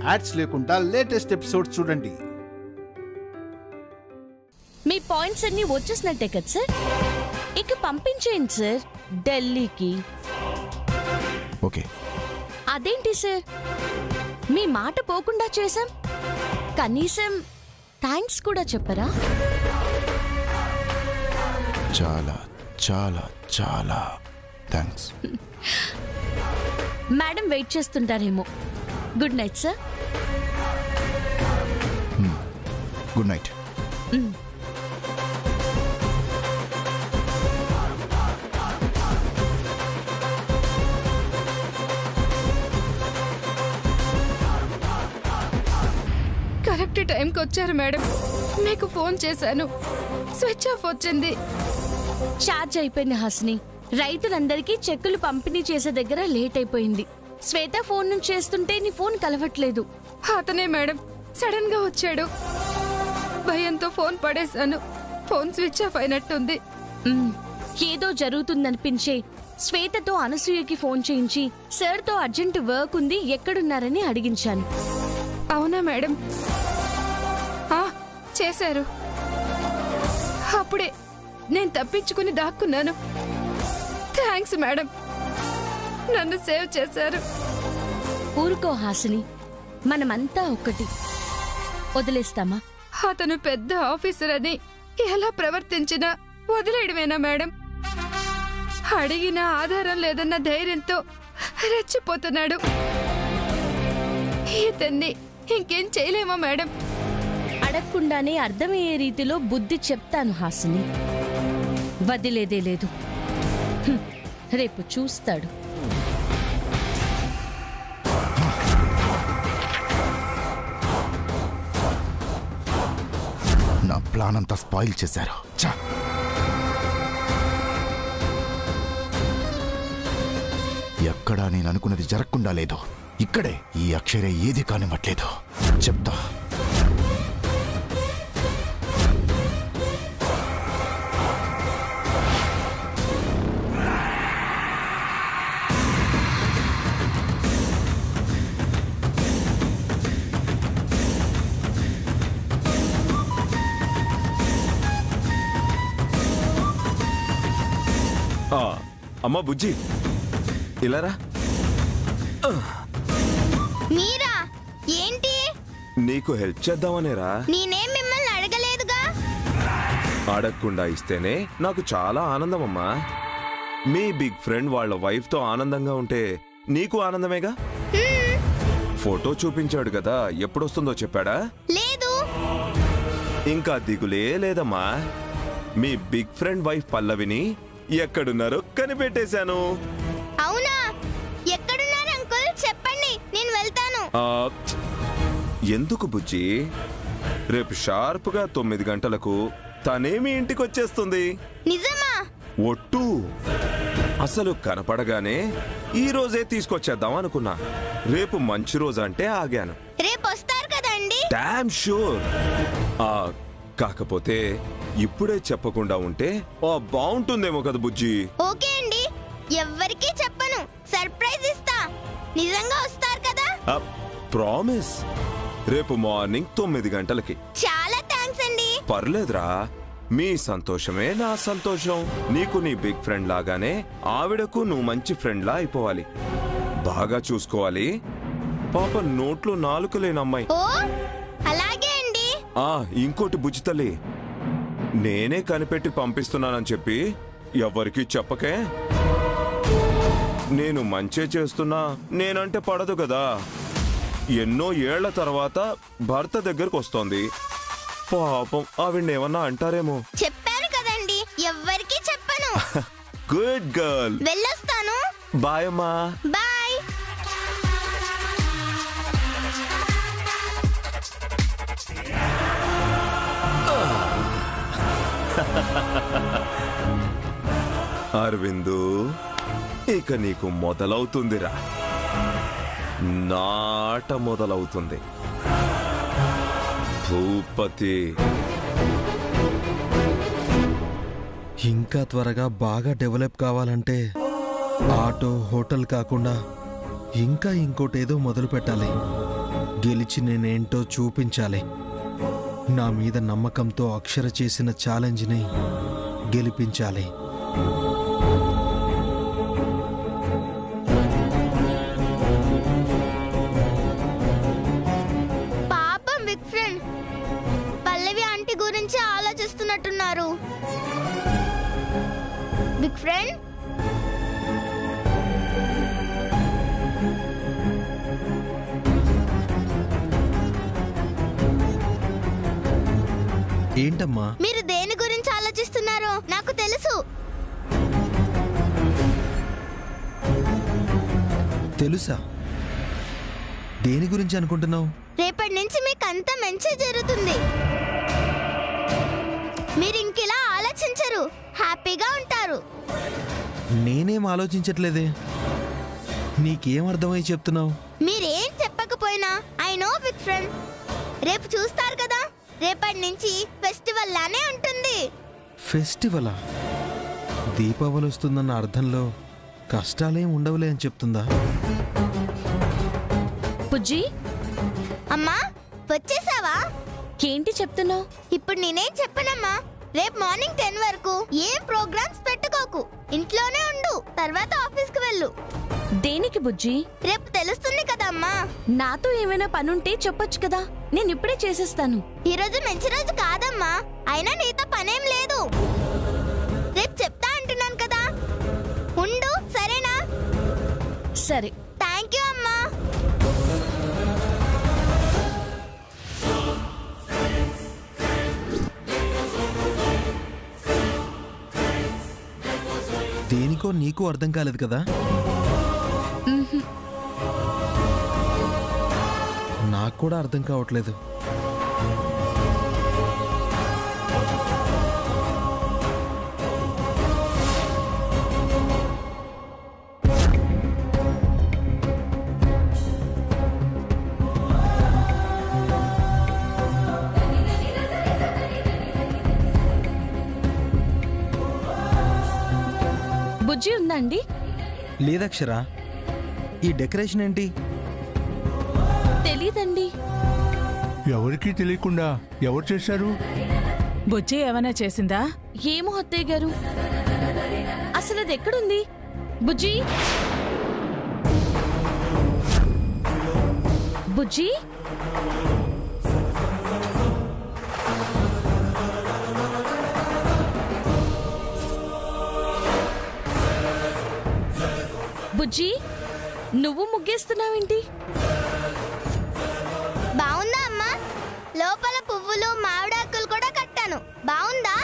Ads లేకుండా latest episode చూడండి. మీ points అన్ని వచ్చేసినట్టే కదా సార్? ఇక పంపించేయండి సార్ ఢిల్లీకి. ఓకే. అదేంటి సార్, మీ మాట పోకుండా చేశాం, కనీసం థ్యాంక్స్ కూడా చెప్పరా? చాలా చాలా చాలా థ్యాంక్స్. మేడం వెయిట్ చేస్తుంటారేమో. Good night sir. Good night. Correct టైంకి వచ్చారు మేడం. మీకు ఫోన్ చేశాను, స్విచ్ ఆఫ్ వచ్చింది. ఛార్జ్ అయిపోయింది హాసిని. రైతులందరికీ చెక్కులు పంపిణీ చేసే దగ్గర లేట్ అయిపోయింది. శ్వేత ఫోన్ నుంచి చేస్తుంటే నీ ఫోన్ కలవట్లేదు. అతనే మేడం సడన్ గా వచ్చాడు. భయంతో ఫోన్ పడేశాను. ఫోన్ స్విచ్ ఆఫ్ అయినట్టుంది. ఏదో జరుగుతుందనిపించే శ్వేతతో అనసూయకి ఫోన్ చేయించి సార్తో అర్జెంట్ వర్క్ ఉంది, ఎక్కడున్నారని అడిగించాను. అవునా మేడం? చేశారు. అప్పుడే నేను తప్పించుకుని దాక్కున్నాను. థ్యాంక్స్ మేడం, నన్ను సేవ్ చేశారు. ఊరుకో హాసిని, మనమంతా ఒక్కటి. వదిలేస్తామా? అతను పెద్ద ఆఫీసర్ అని ఎలా ప్రవర్తించినా వదిలేయడమేనా మేడం? అడిగిన ఆధారం లేదన్న ధైర్యంతో రెచ్చిపోతున్నాడు. ఇతన్ని ఇంకేం చేయలేమా మేడం? అడగకుండానే అర్థమయ్యే రీతిలో బుద్ధి చెప్తాను హాసిని. వదిలేదే లేదు. రేపు చూస్తాడు. నా ప్లాన్ అంతా స్పాయిల్ చేశారు. ఎక్కడా నేను అనుకున్నది జరగకుండా లేదు. ఇక్కడే ఈ అక్షరే ఏది కానివ్వట్లేదు. చెప్తా. అమ్మా బుజ్జి, ఇలారా. మీరా? ఏంటి? నీకు హెల్ప్ చేద్దామనేరా. నేనేం మిమ్మల్ని అడగలేదుగా. అడగకుండా ఇస్తేనే నాకు చాలా ఆనందం అమ్మా. మీ బిగ్ ఫ్రెండ్ వాళ్ళ వైఫ్ తో ఆనందంగా ఉంటే నీకు ఆనందమేగా. ఫోటో చూపించాడు కదా, ఎప్పుడొస్తుందో చెప్పాడా? లేదు. ఇంకా దిగులే లేదమ్మా. మీ బిగ్ ఫ్రెండ్ వైఫ్ పల్లవిని ఎక్కడున్నారో కనిపెట్టేశాను. అవునా? ఎక్కడున్నారు అంకుల్? చెప్పండి, నేను వెళ్తాను. ఎందుకు బుజ్జి? రేపు షార్ప్గా 9 గంటలకు తనేమి ఇంటికి వచ్చేస్తుంది. నిజమా? ఒట్టు. అసలు కనపడగానే ఈ రోజే తీసుకొచ్చేద్దాం అనుకున్నా. రేపు మంచి రోజు అంటే ఆగాను. రేపు వస్తారు కదండి? Damn sure. కాకపోతే ఇప్పుడే చెప్పకుండా ఉంటే బాగుంటుందేమో కదా బుజ్జి. ఓకే అండి, ఎవ్వరికీ చెప్పను. సర్ప్రైజ్ ఇస్తా. నిజంగా వస్తారు కదా? ప్రామిస్. రేపు మార్నింగ్ 9 గంటలకి. చాలా థ్యాంక్స్ అండి. పర్లేదురా, మీ సంతోషమే నా సంతోషం. నీకు నీ బిగ్ ఫ్రెండ్ లాగానే ఆవిడకు నువ్వు మంచి ఫ్రెండ్ లా అయిపోవాలి. బాగా చూసుకోవాలి. పాప నోట్లో నాలుక లేని అమ్మాయి. ఓ అలాగే అండి. ఇంకోటి బుజ్జి తల్లి, నేనే కనిపెట్టి పంపిస్తున్నానని చెప్పి ఎవరికి చెప్పకే. నేను మంచే చేస్తున్నా, నేనంటే పడదు కదా. ఎన్నో ఏళ్ల తర్వాత భర్త దగ్గరకు వస్తోంది. పాపం ఆవిడేమన్నా అంటారేమో. చెప్పారు కదండి, ఎవ్వరికీ చెప్పను. Good girl. వెళ్ళొస్తాను. బాయ్ అమ్మా. బాయ్. అరవిందు, ఇక నీకు మొదలవుతుందిరా. నాట మొదలవుతుంది. భూపతి ఇంకా త్వరగా బాగా డెవలప్ కావాలంటే ఆటో, హోటల్ కాకుండా ఇంకా ఇంకోటేదో మొదలు పెట్టాలి. గెలిచి నేనేంటో చూపించాలి. నా మీద నమ్మకంతో అక్షర చేసిన ఛాలెంజ్ని గెలిపించాలి. పాపం బిగ్ ఫ్రెండ్ పల్లవి ఆంటీ గురించి ఆలోచిస్తున్నట్టున్నారు. బిగ్ ఫ్రెండ్ ఏంటమ్మా? మీరు దేని గురించి ఆలోచిస్తున్నారో నాకు తెలుసు. తెలుసా? దేని గురించి అనుకుంటున్నావు? రేపటి నుంచి మీకు అంత మంచి జరుగుతుంది. మీరు ఇంకిలా ఆలోచించరు, హ్యాపీగా ఉంటారు. నేనేం ఆలోచించట్లేదే. నీకేం అర్థమై చెప్తున్నావు? మీరేం చెప్పకపోయినా ఐ నో బిగ్ ఫ్రెండ్. రేపు చూస్తారు కదా, రేపటి నుంచి ఫెస్టివల్ లానే ఉంటుంది. ఫెస్టివలా? దీపావళి వస్తుందన్న అర్థంలో కష్టాలేం ఉండవులే అని చెప్తుందా? బుజ్జి, అమ్మా వచ్చేసావా? ఏంటి చెప్తున్నావు? ఇప్పుడు నేనేం చెప్పనమ్మా. రేపు మార్నింగ్ 10 వరకు ఏం ప్రోగ్రామ్స్ పెట్టుకోకు, ఇంట్లోనే ఉండు. తర్వాత ఆఫీస్కి వెళ్ళు. దేనికి బుజ్జి? రేపు తెలుస్తుంది కదమ్మా. నాతో ఏమైనా పనుంటే చెప్పొచ్చు కదా, నేను ఇప్పుడే చేసేస్తాను. ఈ రోజు మంచి రోజు కాదమ్మా, అయినా నీతో పనేం లేదు. రేపు చెప్తా అంటున్నాను కదా, ఉండు సరేనా? సరే. థ్యాంక్ యూ అమ్మా. దేనికో నీకు అర్థం కాలేదు కదా? నాకు కూడా అర్థం కావట్లేదు. బుజ్జి ఉందా అండి? లేదక్షరా. ఈ డెకరేషన్ ఏంటి? తెలీదండి. ఎవరికీ తెలియకుండా ఎవరు చేశారు? బుజ్జి ఏమైనా చేసిందా? ఏమో అత్తయ్య గారు, అసలు అది ఎక్కడుంది? బుజ్జి, బుజ్జి, బుజ్జి, నువ్వు ముగ్గేస్తున్నావేంటి? బాగుందా అమ్మా? లోపల పువ్వులు మామిడాకులు కూడా కట్టాను. బాగుందా?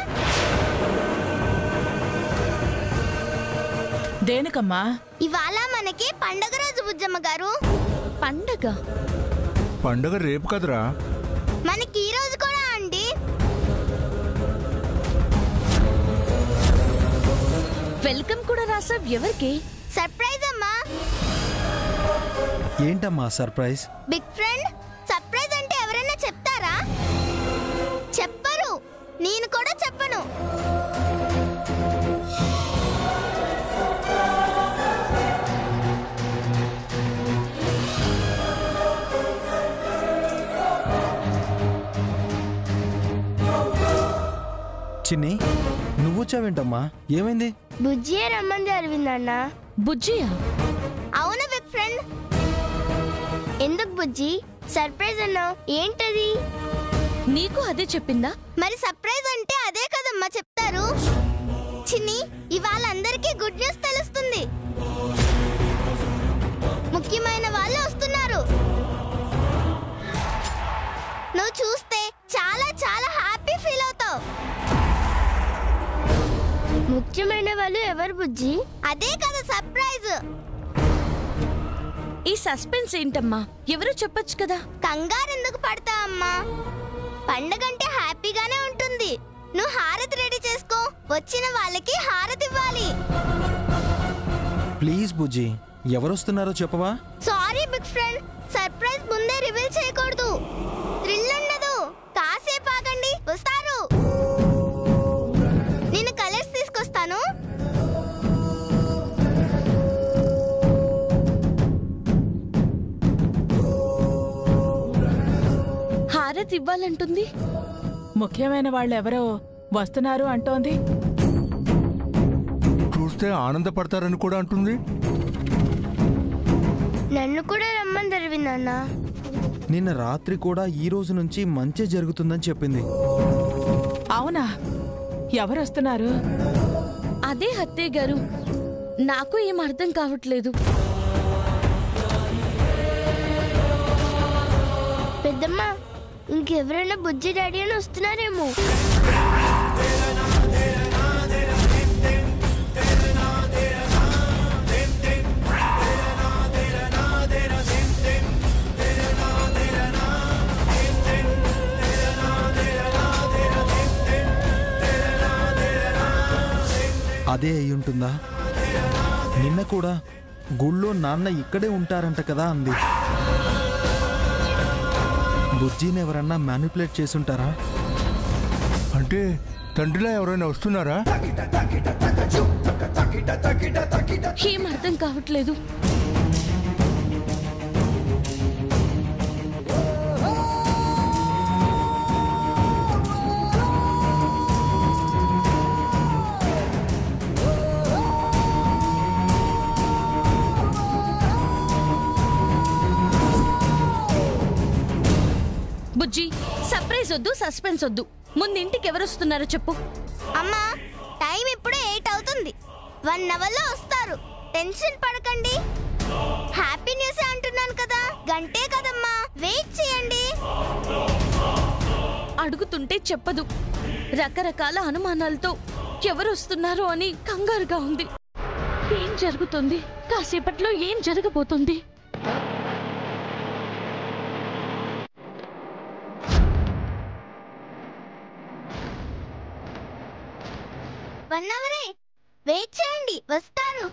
దేనికమ్మా? ఇవాళ మనకి పండగ రోజు బుజ్జమ్మ గారు. పండగ? పండగ రేపు కదరా? మనకి ఈ రోజు కూడా అండి. వెల్కమ్ కూడా రాసావ్. ఎవరికి? సర్ప్రైజ్ అమ్మా. ఏంటమ్మా సర్ప్రైజ్? బిగ్ ఫ్రెండ్, సర్ప్రైజ్ అంటే ఎవరైనా చెప్తారా? చెప్పరు, నేను కూడా చెప్పను. చిన్ని, నువ్వు వచ్చావేంటమ్మా? ఏమైంది? బుజ్జియే రమ్మని జరిగిందన్నా. బుజ్జియా? అవును బిగ్ ఫ్రెండ్. ఎందుకు బుజ్జి సర్ప్రైజ్ అన్నావు? ఏంటది? నీకు అదే చెప్పిందా? మరి సర్ప్రైజ్ అంటే అదే కదమ్మా చెప్తారు. చిన్ని, ఇవాళ అందరికీ గుడ్ న్యూస్ తెలుస్తుంది. ముఖ్యమైన వాళ్ళు వస్తున్నారు. నువ్వు చూస్తే చాలా చాలా హ్యాపీ ఫీల్ అవుతావు. ముఖ్యమైన వాళ్ళు ఎవరు బుజ్జి? అదే కదా సర్ప్రైజ్. ఈ సస్పెన్స్ ఏంటమ్మా? ఎవరో చెప్పొచ్చు కదా. కంగారు ఎందుకు పడతా అమ్మా? పండగంటే హ్యాపీగానే ఉంటుంది. నువ్వు హారతి రెడీ చేసుకో, వచ్చిన వాళ్ళకి హారతి ఇవ్వాలి. ప్లీజ్ బుజ్జి, ఎవరొస్తున్నారో చెప్పవా? సారీ బిగ్ ఫ్రెండ్, సర్ప్రైజ్ ముందే రివీల్ చేయకూడదు. థ్రిల్ ఉండదు. కాసేపు ఆగండి, వస్తారు. నేను కలర్స్ తీసుకొస్తాను. హారతి ఇవ్వాలంటుంది. ముఖ్యమైన వాళ్ళెవరో వస్తున్నారు అంటోంది. చూస్తే ఆనందపడతారని కూడా అంటుంది. నన్ను కూడా రమ్మందరివి నాన్న. నిన్న రాత్రి కూడా ఈ రోజు నుంచి మంచి జరుగుతుందని చెప్పింది. అవునా? ఎవరొస్తున్నారు? అదే అత్తయ్య గారు, నాకు ఏం అర్థం కావట్లేదు. పెద్దమ్మ, ఇంకెవరైనా బుజ్జి డాడీ అని వస్తున్నారేమో. అదే అయ్యుంటుందా? నిన్న కూడా గుళ్ళో నాన్న ఇక్కడే ఉంటారంట కదా అంది. బుజ్జిని ఎవరన్నా మ్యానిపులేట్ చేసుంటారా? అంటే తండ్రిలా ఎవరైనా వస్తున్నారా? ఏం అర్థం కావట్లేదు. బుజ్జి, సర్ప్రైజ్ వద్దు, సస్పెన్స్ వద్దు. ముందు ఇంటికి ఎవరొస్తున్నారో చెప్పు. అమ్మా, టైం ఇప్పుడే 8 అవుతుంది. 1 అవర్లో వస్తారు. టెన్షన్ పడకండి. హ్యాపీ న్యూస్ అంటున్నాను కదా, గంటే కదమ్మా, వెయిట్ చేయండి. అడుగుతుంటే చెప్పదు. రకరకాల అనుమానాలతో ఎవరొస్తున్నారో అని కంగారుగా ఉంది. ఏం జరుగుతుంది? కాసేపట్లో ఏం జరగబోతుంది? అవరే, వెయిట్ చేయండి, వస్తారు.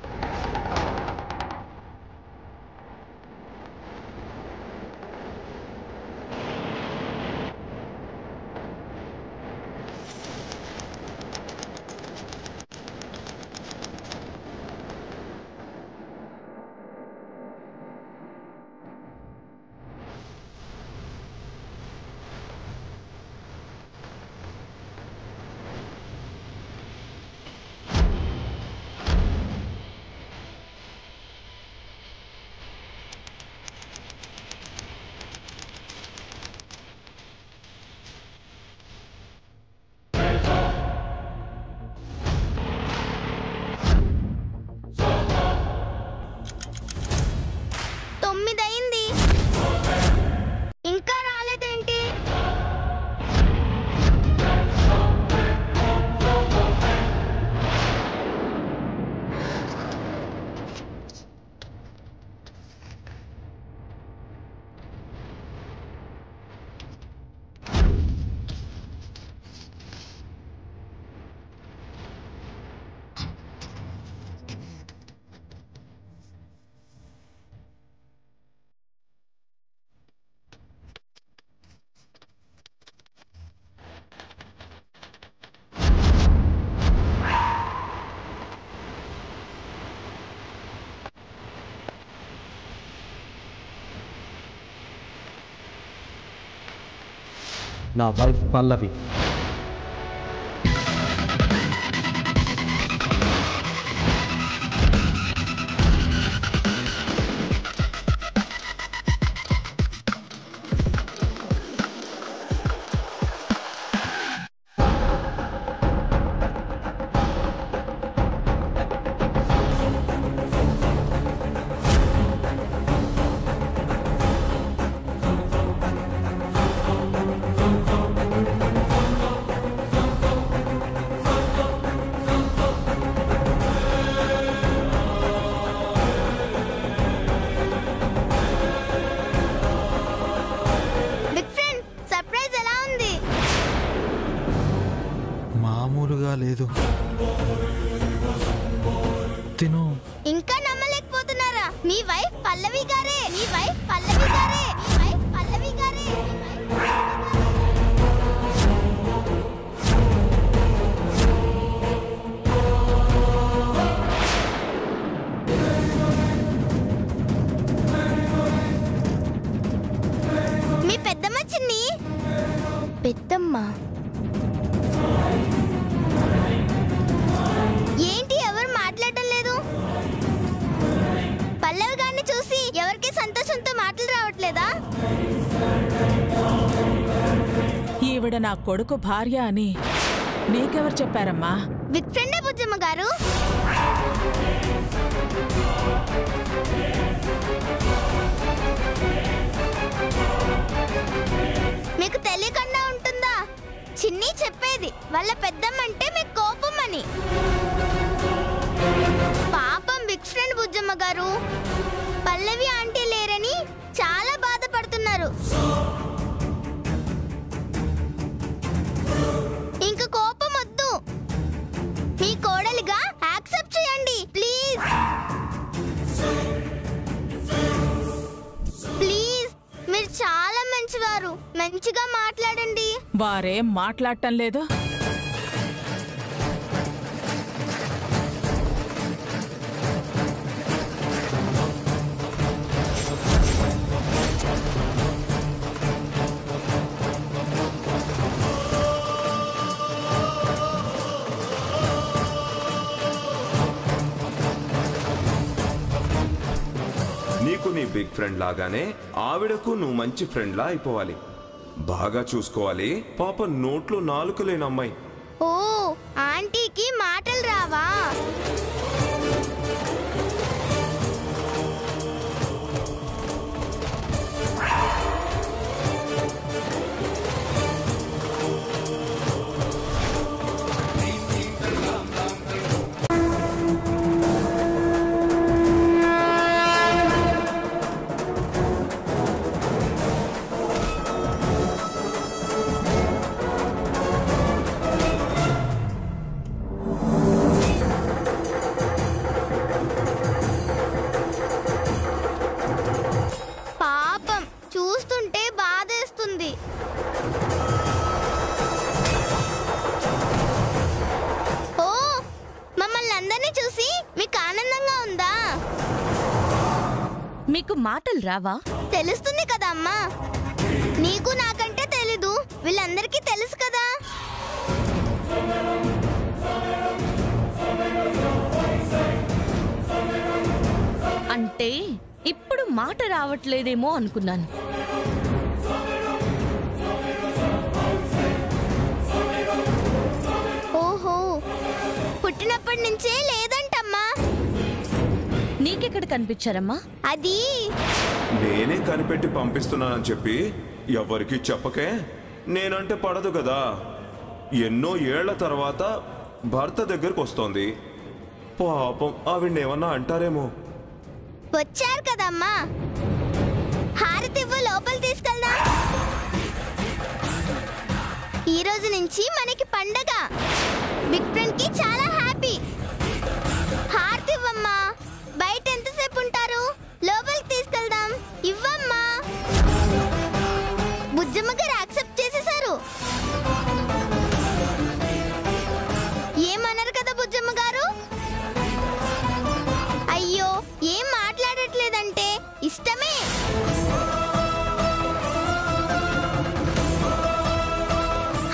నా వైఫ్ పల్లవి. మామూలుగా లేదు. తిను ఇంకా నమ్మలేకపోతున్నారా? మీ వైఫ్ పల్లవి గారే, మీ వైఫ్ పల్లవి గారే, మీ వైఫ్ పల్లవి గారే. మీ పెద్దమ్మ చిన్ని పెద్దమ్మ. ఏంటి ఎవరు మాట్లాడడం లేదు? పల్లవి గారిని చూసి ఎవరికి సంతోషంతో మాటలు రావట్లేదా? ఈవిడ నా కొడుకు భార్య అని నీకెవరు చెప్పారమ్మా? బిగ్ ఫ్రెండ్ బుజ్జమ్మ గారు. మీకు తెలియకుండా ఉంటుందా? చిన్ని చెప్పేది వాళ్ళ పెద్దమ్మంటే మీకు కోపం అని. పాపం బిగ్ ఫ్రెండ్ బుజ్జమ్మ గారు పల్లవి ఆంటీ లేరని చాలా బాధపడుతున్నారు. ఇంక కోపం వద్దు, మీ కోడలిగా యాక్సెప్ట్ చేయండి ప్లీజ్. ప్లీజ్, మీరు చాలా మంచివారు, మంచిగా మాట్లాడండి. వారేం మాట్లాడటం లేదు. నీకు నీ బిగ్ ఫ్రెండ్ లాగానే ఆవిడకు నువ్వు మంచి ఫ్రెండ్లా అయిపోవాలి. బాగా చూసుకోవాలి. పాప నోట్లో నాలుక లేని అమ్మాయి. ఓ, ఆంటీకి మాటలు రావా? పాపం చూస్తుంటే బాధేస్తుంది. ఓ, మమ్మల్ని అందరినీ చూసి మీకు ఆనందంగా ఉందా? మీకు మాటలు రావా? తెలుస్తుంది కదా అమ్మా. నీకు నాకంటే తెలీదు, వీళ్ళందరికీ తెలుసు కదా. అంటే ఇప్పుడు మాట రావట్లేదేమో అనుకున్నాను. ఓహో, పుట్టినప్పటి నుంచే లేదంటమ్మా. నీకెక్కడ కనిపించారమ్మా? అది నేనే కనిపెట్టి పంపిస్తున్నానని చెప్పి ఎవరికి చెప్పకే. నేనంటే పడదు కదా. ఎన్నో ఏళ్ల తర్వాత భర్త దగ్గరకు వస్తోంది. పాపం ఆవిడేమన్నా అంటారేమో. వచ్చారు కదమ్మా, హారతివ్వు, లోపల తీసుకెళ్దాం. ఈ రోజు నుంచి మనకి పండగ. బిగ్ ఫ్రెండ్ కి చాలా హ్యాపీ. హారతివ్వమ్మా. బయట ఎంతసేపు ఉంటారు? లోపలికి తీసుకెళ్దాం. ఇవ్వమ్మా. బుజ్జమ్మ గారు యాక్సెప్ట్ చేసేశారు. ఏమన్నారు కదా బుజ్జమ్మ గారు? అయ్యో, ఏం మాట్లాడట్లేదంటే ఇష్టమే.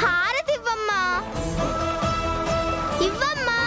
హారతి ఇవ్వమ్మా. ఇవ్వమ్మా.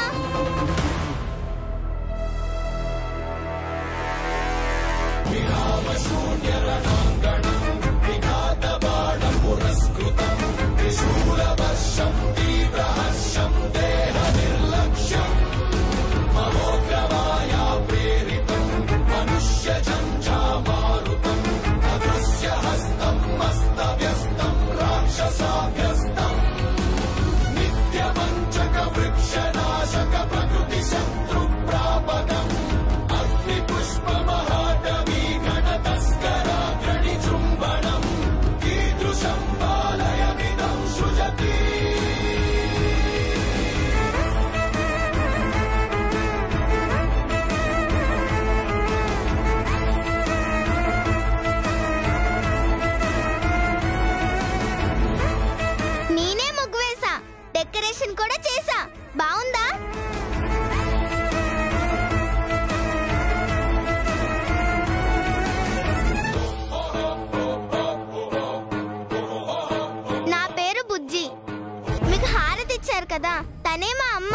కదా, తనే మా అమ్మ.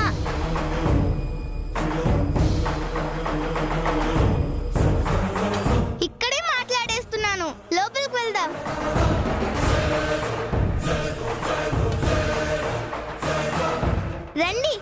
ఇక్కడే మాట్లాడేస్తున్నాను, లోపలికి వెళ్దాం. రండి.